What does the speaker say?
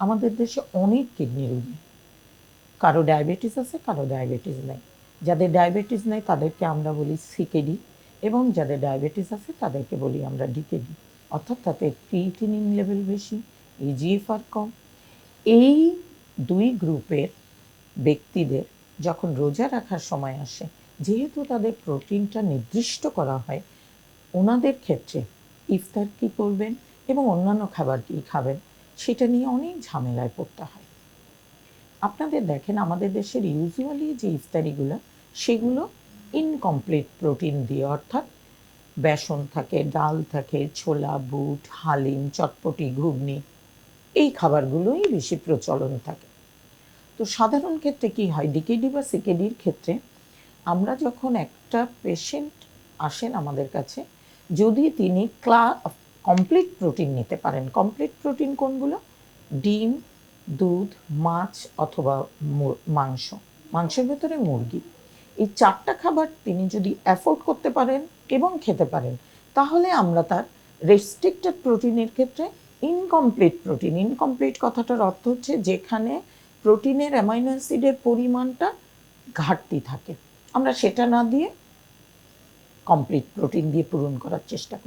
আমাদের দেশে অনেক কিডনি রোগী, কারো ডায়াবেটিস আছে, কারো ডায়াবেটিস নাই। যাদের ডায়াবেটিস নাই তাদেরকে আমরা বলি সিকেডি, এবং যাদের ডায়াবেটিস আছে তাদেরকে বলি আমরা ডিকেডি, অর্থাৎ তাদের ক্রিয়েটিনিন লেভেল বেশি, ইজিএফআর কম। এই দুই গ্রুপের ব্যক্তিদের যখন রোজা রাখার সময় আসে, যেহেতু তাদের প্রোটিনটা নির্দিষ্ট করা হয়, ওনাদের ক্ষেত্রে ইফতার কী করবেন এবং অন্যান্য খাবার কী খাবেন সেটা নিয়ে অনেক ঝামেলায় পড়তে হয়। আপনাদের দেখেন আমাদের দেশের ইউজুয়ালি যে ইফতারিগুলো, সেগুলো ইনকমপ্লিট প্রোটিন দিয়ে, অর্থাৎ বেসন থাকে, ডাল থাকে, ছোলা, বুট, হালিম, চটপটি, ঘুগনি, এই খাবারগুলোই বেশি প্রচলন থাকে। তো সাধারণ ক্ষেত্রে কি হয়, ডিকেডি বা সিকেডির ক্ষেত্রে আমরা যখন একটা পেশেন্ট আসেন আমাদের কাছে, যদি তিনি কমপ্লিট প্রোটিন নিতে পারেন, কমপ্লিট প্রোটিন কোনগুলো? ডিম, দুধ, মাছ অথবা মাংস, মাংসের ভেতরে মুরগি, এই 4টা খাবার তিনি যদি অ্যাফোর্ড করতে পারেন এবং খেতে পারেন, তাহলে আমরা তার রেস্ট্রিক্টেড প্রোটিনের ক্ষেত্রে ইনকমপ্লিট প্রোটিন, ইনকমপ্লিট কথাটার অর্থ হচ্ছে যেখানে প্রোটিনের অ্যামাইনো অ্যাসিডের পরিমাণটা ঘাটতি থাকে, আমরা সেটা না দিয়ে কমপ্লিট প্রোটিন দিয়ে পূরণ করার চেষ্টা করি।